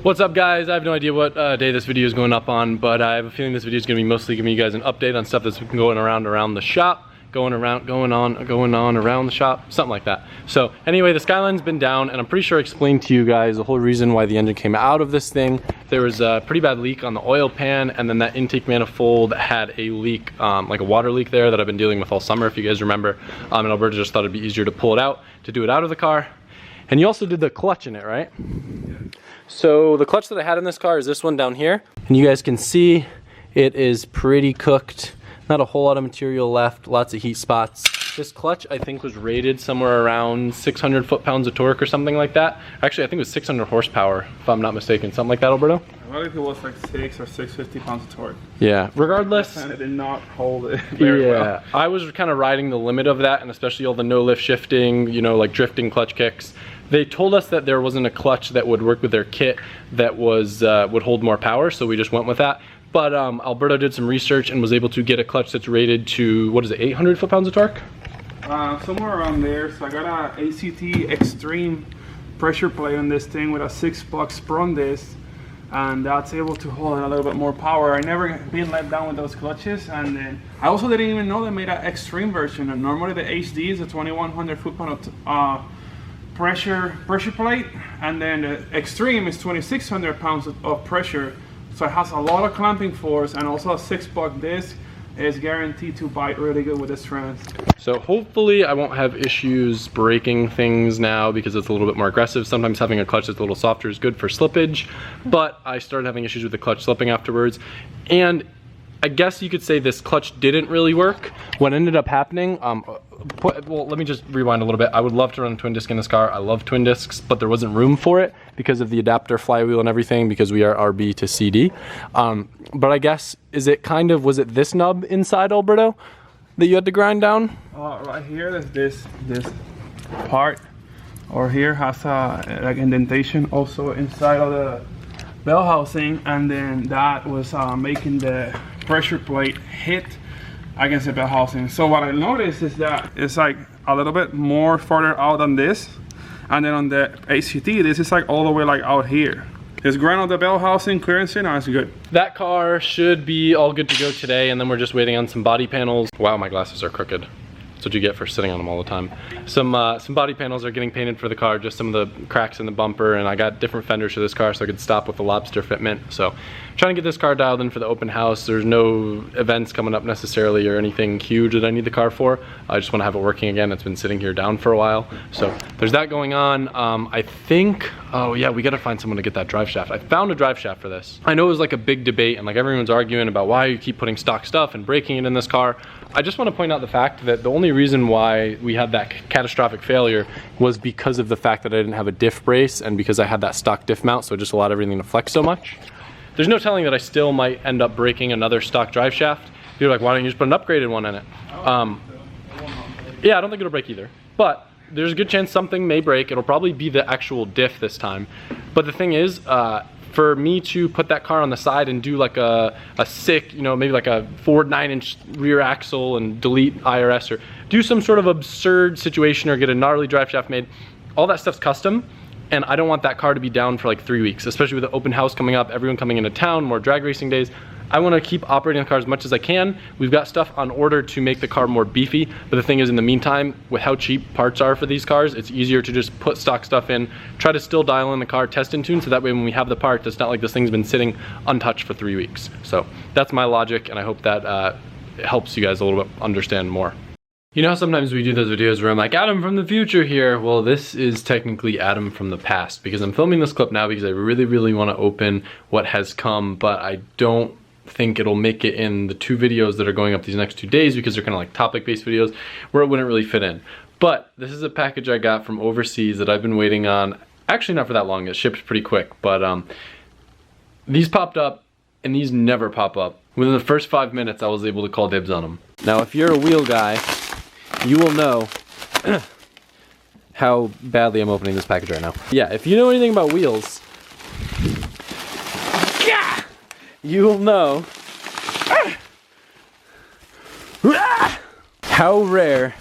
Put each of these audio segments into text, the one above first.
What's up, guys? I have no idea what day this video is going up on, but I have a feeling this video is going to be mostly giving you guys an update on stuff that's been going around the shop, going on around the shop, something like that. So anyway, the Skyline's been down, and I'm pretty sure I explained to you guys the whole reason why the engine came out of this thing. There was a pretty bad leak on the oil pan, and then that intake manifold had a leak, like a water leak there that I've been dealing with all summer, if you guys remember. And Alberto just thought it'd be easier to pull it out, to do it out of the car. And you also did the clutch in it, right? So the clutch that I had in this car is this one down here. And you guys can see it is pretty cooked. Not a whole lot of material left, lots of heat spots. This clutch, I think, was rated somewhere around 600 foot-pounds of torque or something like that. Actually, I think it was 600 horsepower, if I'm not mistaken. Something like that, Alberto? I believe it was like 6 or 650 pounds of torque. Yeah, regardless. And it did not hold it very well. I was kind of riding the limit of that, and especially all the no-lift shifting, you know, like drifting clutch kicks. They told us that there wasn't a clutch that would work with their kit that was would hold more power, so we just went with that. But Alberto did some research and was able to get a clutch that's rated to, what is it, 800 foot-pounds of torque? Somewhere around there. So I got a ACT Extreme pressure plate on this thing with a 6-block sprung disc, and that's able to hold a little bit more power. I never been let down with those clutches, and then I also didn't even know they made an Extreme version. And normally the HD is a 2100 foot-pound pressure plate, and then the Extreme is 2600 pounds of pressure, so it has a lot of clamping force, and also a 6-block disc is guaranteed to bite really good with this trans. So hopefully I won't have issues braking things now because it's a little bit more aggressive. Sometimes having a clutch that's a little softer is good for slippage, but I started having issues with the clutch slipping afterwards. And I guess you could say this clutch didn't really work. What ended up happening, well, let me just rewind a little bit. I would love to run a twin disc in this car. I love twin discs, but there wasn't room for it because of the adapter flywheel and everything, because we are RB to CD. But I guess, was it this nub inside, Alberto, that you had to grind down? Right here, there's this part, or here has a like indentation also inside of the bell housing, and then that was making the pressure plate hit against the bell housing. So what I noticed is that it's like a little bit more farther out than this, and then on the ACT this is like all the way like out here. It's ground on the bell housing, clearance in, it's good. That car should be all good to go today, and then we're just waiting on some body panels. Wow, my glasses are crooked. That's what you get for sitting on them all the time. Some body panels are getting painted for the car, just some of the cracks in the bumper, and I got different fenders for this car so I could stop with the lobster fitment. So trying to get this car dialed in for the open house. There's no events coming up necessarily or anything huge that I need the car for. I just want to have it working again. It's been sitting here down for a while. So there's that going on. I think, oh yeah, we got to find someone to get that drive shaft. I found a drive shaft for this. I know it was like a big debate, and like everyone's arguing about why you keep putting stock stuff and breaking it in this car. I just want to point out the fact that the only reason why we had that catastrophic failure was because of the fact that I didn't have a diff brace, and because I had that stock diff mount, so it just allowed everything to flex so much. There's no telling that I still might end up breaking another stock drive shaft. You're like, why don't you just put an upgraded one in it? Yeah, I don't think it'll break either. But there's a good chance something may break. It'll probably be the actual diff this time. But the thing is, for me to put that car on the side and do like a sick, you know, maybe like a Ford 9-inch rear axle and delete IRS, or do some sort of absurd situation, or get a gnarly drive shaft made, all that stuff's custom. And I don't want that car to be down for like 3 weeks, especially with the open house coming up, everyone coming into town, more drag racing days. I want to keep operating the car as much as I can. We've got stuff on order to make the car more beefy, but the thing is, in the meantime, with how cheap parts are for these cars, it's easier to just put stock stuff in, try to still dial in the car, test and tune, so that way when we have the part, it's not like this thing's been sitting untouched for 3 weeks. So that's my logic, and I hope that helps you guys a little bit understand more. You know how sometimes we do those videos where I'm like, Adam from the future here? Well, this is technically Adam from the past, because I'm filming this clip now because I really want to open what has come, but I don't think it'll make it in the 2 videos that are going up these next 2 days, because they're kind of like topic-based videos where it wouldn't really fit in. But this is a package I got from overseas that I've been waiting on. Actually, not for that long. It shipped pretty quick, but these popped up, and these never pop up. Within the first 5 minutes, I was able to call dibs on them. Now, if you're a wheel guy, you will know how badly I'm opening this package right now. Yeah, if you know anything about wheels, you will know how rare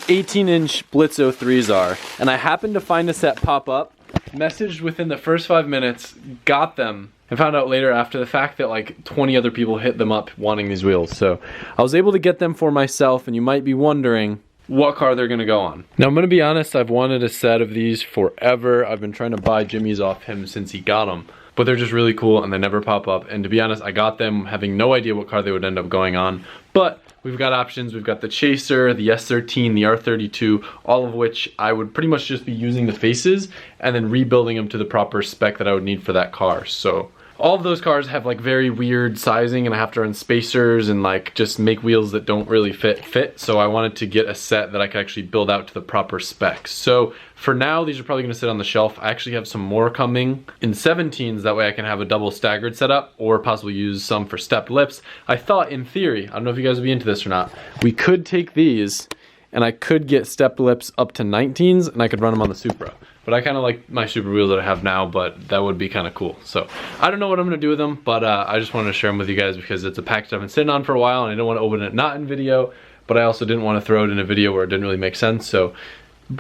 18-inch Blitz 03s are. And I happened to find a set pop up Messaged within the first 5 minutes, got them, and found out later after the fact that like 20 other people hit them up wanting these wheels. So I was able to get them for myself, and you might be wondering what car they're gonna go on. Now I'm gonna be honest, I've wanted a set of these forever. I've been trying to buy Jimmy's off him since he got them. But they're just really cool and they never pop up. And to be honest, I got them having no idea what car they would end up going on. But we've got options. We've got the Chaser, the S13, the R32, all of which I would pretty much just be using the faces and then rebuilding them to the proper spec that I would need for that car. So all of those cars have like very weird sizing, and I have to run spacers and like just make wheels that don't really fit. So I wanted to get a set that I could actually build out to the proper specs. So for now, these are probably gonna sit on the shelf. I actually have some more coming in 17s. That way I can have a double staggered setup or possibly use some for stepped lips. I thought in theory, I don't know if you guys would be into this or not, we could take these and I could get stepped lips up to 19s and I could run them on the Supra. But I kind of like my Super wheels that I have now, but that would be kind of cool. So I don't know what I'm gonna do with them, but I just wanted to share them with you guys because it's a package I've been sitting on for a while and I don't want to open it not in video, but I also didn't want to throw it in a video where it didn't really make sense. So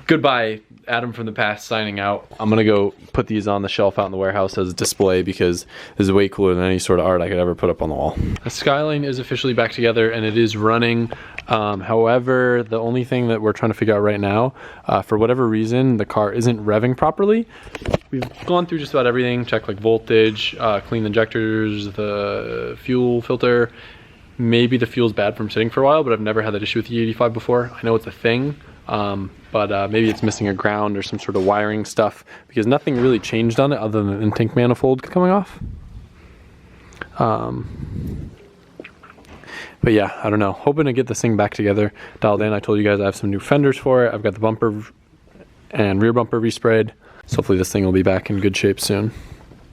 goodbye, Adam from the past, signing out. I'm gonna go put these on the shelf out in the warehouse as a display because this is way cooler than any sort of art I could ever put up on the wall. The Skyline is officially back together and it is running. However, the only thing that we're trying to figure out right now, for whatever reason, the car isn't revving properly. We've gone through just about everything, checked like voltage, clean the injectors, the fuel filter. Maybe the fuel's bad from sitting for a while, but I've never had that issue with the E85 before. I know it's a thing. But maybe it's missing a ground or some sort of wiring stuff because nothing really changed on it other than the intake manifold coming off. But yeah, I don't know. Hoping to get this thing back together, dialed in. I told you guys I have some new fenders for it. I've got the bumper and rear bumper resprayed. So hopefully this thing will be back in good shape soon.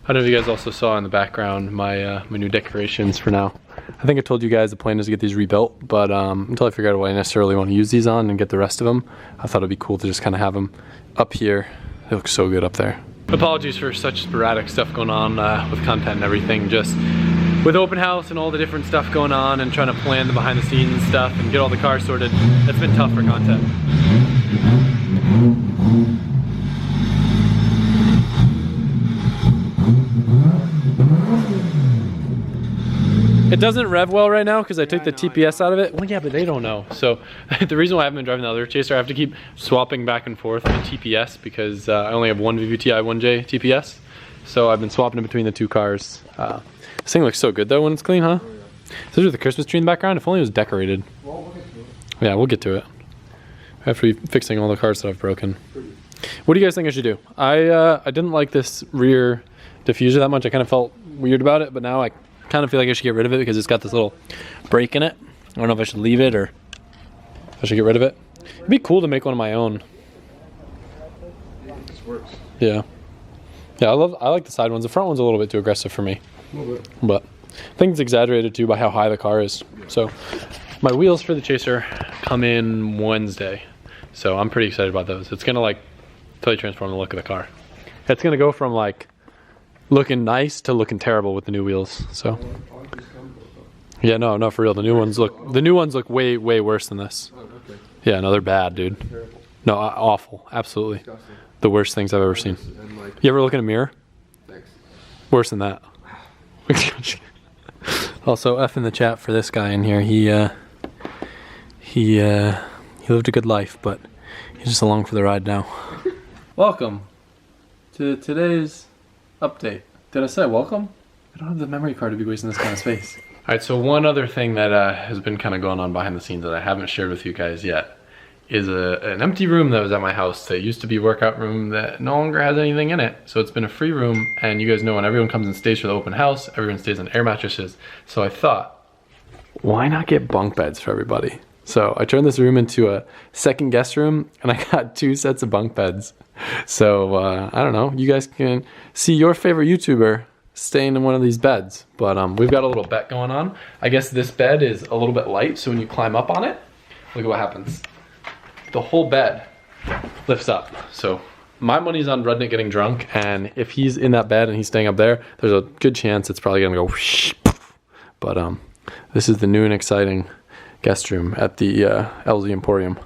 I don't know if you guys also saw in the background my my new decorations for now. I think I told you guys the plan is to get these rebuilt, but until I figure out what I necessarily want to use these on and get the rest of them, I thought it'd be cool to just kind of have them up here. They look so good up there. Apologies for such sporadic stuff going on with content and everything. Just with open house and all the different stuff going on and trying to plan the behind the scenes stuff and get all the cars sorted, it's been tough for content. It doesn't rev well right now because I took the TPS out of it. Well, yeah, but they don't know. So the reason why I haven't been driving the other Chaser, I have to keep swapping back and forth the TPS because I only have one VVTi 1J TPS. So I've been swapping in between the two cars. This thing looks so good though when it's clean, huh? Especially with the Christmas tree in the background. If only it was decorated. Yeah, we'll get to it. After fixing all the cars that I've broken. What do you guys think I should do? I didn't like this rear diffuser that much. I kind of felt weird about it, but now I kind of feel like I should get rid of it because it's got this little break in it. I don't know if I should leave it or if I should get rid of it. It'd be cool to make one of my own. This works. Yeah. Yeah, I like the side ones. The front one's a little bit too aggressive for me. A little bit. But I think it's exaggerated too by how high the car is. So my wheels for the Chaser come in Wednesday. So I'm pretty excited about those. It's gonna like totally transform the look of the car. It's gonna go from like looking nice to looking terrible with the new wheels. So yeah, no, for real. The new ones look way worse than this. Yeah, no, they're bad, dude. No, awful. Absolutely. The worst things I've ever seen. You ever look in a mirror? Thanks. Worse than that. Also, F in the chat for this guy in here. He lived a good life, but he's just along for the ride now. Welcome to today's update. Did I say welcome? I don't have the memory card to be wasting this kind of space. All right, so one other thing that has been kind of going on behind the scenes that I haven't shared with you guys yet is an empty room that was at my house that used to be a workout room that no longer has anything in it. So it's been a free room, and you guys know when everyone comes and stays for the open house, everyone stays on air mattresses. So I thought, why not get bunk beds for everybody? So I turned this room into a second guest room, and I got 2 sets of bunk beds. So I don't know, you guys can see your favorite YouTuber staying in one of these beds. But we've got a little bet going on. I guess this bed is a little bit light, so when you climb up on it, look at what happens. The whole bed lifts up. So my money's on Rudnick getting drunk, and if he's in that bed and he's staying up there, there's a good chance it's probably gonna go whoosh, poof. But this is the new and exciting guest room at the LZ Emporium.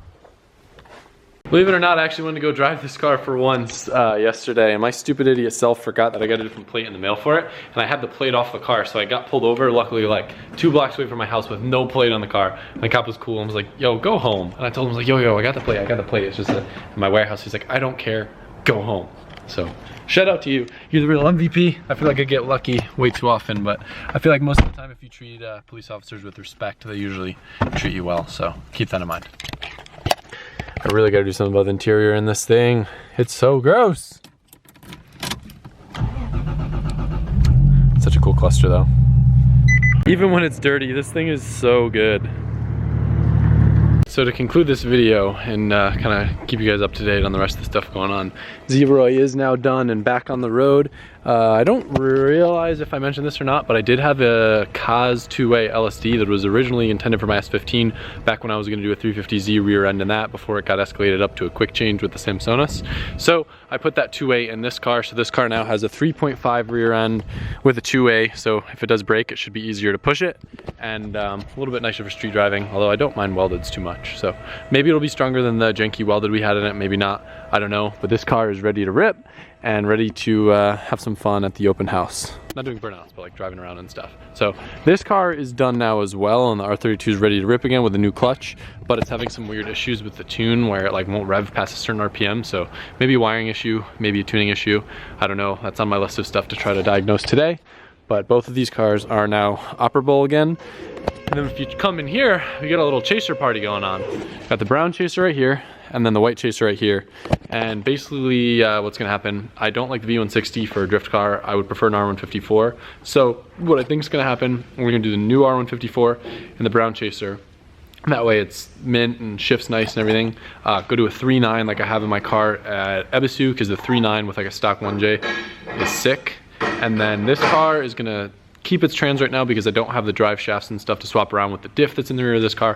Believe it or not, I actually wanted to go drive this car for once yesterday, and my stupid idiot self forgot that I got a different plate in the mail for it, and I had the plate off the car, so I got pulled over, luckily like 2 blocks away from my house with no plate on the car. And the cop was cool and was like, yo, go home. And I told him, I was like, yo, I got the plate, it's just in my warehouse. He's like, I don't care, go home. So, shout out to you. You're the real MVP. I feel like I get lucky way too often, but I feel like most of the time if you treat police officers with respect, they usually treat you well, so keep that in mind. I really gotta do something about the interior in this thing. It's so gross. Such a cool cluster though. Even when it's dirty, this thing is so good. So to conclude this video and kind of keep you guys up to date on the rest of the stuff going on, Zeroy is now done and back on the road. I don't realize if I mentioned this or not, but I did have a Kaz 2-way LSD that was originally intended for my S15 back when I was going to do a 350Z rear end in that before it got escalated up to a quick change with the Samsonas. So I put that 2-way in this car, so this car now has a 3.5 rear end with a 2-way, so if it does break it should be easier to push it, and a little bit nicer for street driving, although I don't mind weldeds too much. So maybe it'll be stronger than the janky welded we had in it, maybe not, I don't know, but this car is ready to rip and ready to have some fun at the open house. Not doing burnouts, but like driving around and stuff. So this car is done now as well, and the R32 is ready to rip again with a new clutch, but it's having some weird issues with the tune where it like won't rev past a certain RPM, so maybe a wiring issue, maybe a tuning issue, I don't know. That's on my list of stuff to try to diagnose today, but both of these cars are now operable again. And then if you come in here, we got a little chaser party going on. Got the brown chaser right here, and then the white chaser right here. And basically what's gonna happen, I don't like the V160 for a drift car. I would prefer an R154. So what I think is gonna happen, we're gonna do the new R154 and the brown chaser. That way it's mint and shifts nice and everything. Go to a 3.9 like I have in my car at Ebisu, because the 3.9 with like a stock 1J is sick. And then this car is gonna keep its trans right now because I don't have the drive shafts and stuff to swap around with the diff that's in the rear of this car.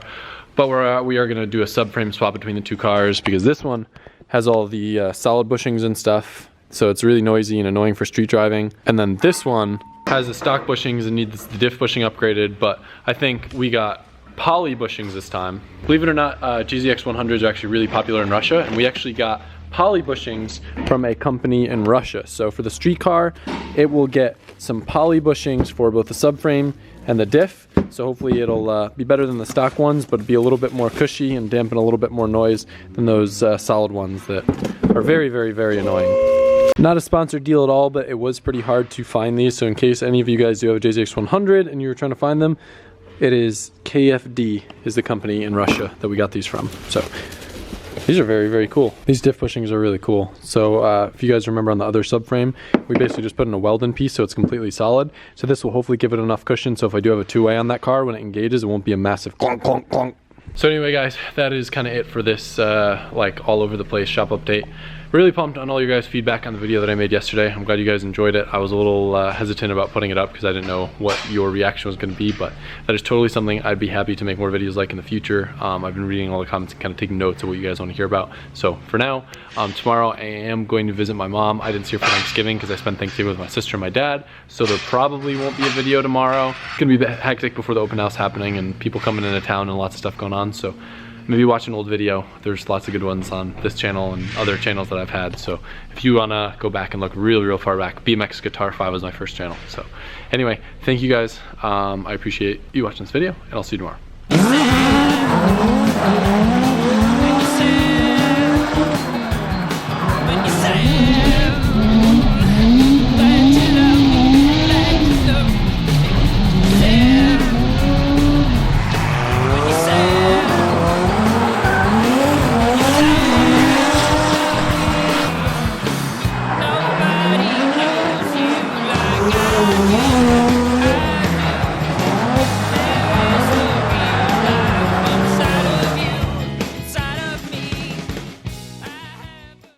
But we are gonna do a subframe swap between the two cars because this one has all the solid bushings and stuff. So it's really noisy and annoying for street driving. And then this one has the stock bushings and needs the diff bushing upgraded, but I think we got poly bushings this time. Believe it or not, GZX 100s are actually really popular in Russia, and we actually got poly bushings from a company in Russia. So for the street car, it will get some poly bushings for both the subframe and the diff. So hopefully it'll be better than the stock ones, but be a little bit more cushy and dampen a little bit more noise than those solid ones that are very, very, very annoying. Not a sponsored deal at all, but it was pretty hard to find these. So in case any of you guys do have a JZX 100 and you were trying to find them, it is KFD is the company in Russia that we got these from. So these are very, very cool. These diff bushings are really cool. So if you guys remember on the other subframe, we basically just put in a weld-in piece so it's completely solid. So this will hopefully give it enough cushion so if I do have a 2-way on that car, when it engages, it won't be a massive clunk, clunk, clunk. So anyway guys, that is kind of it for this like all over the place shop update. Really pumped on all your guys' feedback on the video that I made yesterday. I'm glad you guys enjoyed it. I was a little hesitant about putting it up because I didn't know what your reaction was going to be, but that is totally something I'd be happy to make more videos like in the future. I've been reading all the comments and kind of taking notes of what you guys want to hear about. So for now, tomorrow I am going to visit my mom. I didn't see her for Thanksgiving because I spent Thanksgiving with my sister and my dad, so there probably won't be a video tomorrow. It's going to be a bit hectic before the open house happening and people coming into town and lots of stuff going on, so maybe watch an old video. There's lots of good ones on this channel and other channels that I've had. So if you wanna go back and look real far back, BMX Guitar 5 was my first channel. So anyway, thank you guys. I appreciate you watching this video, and I'll see you tomorrow.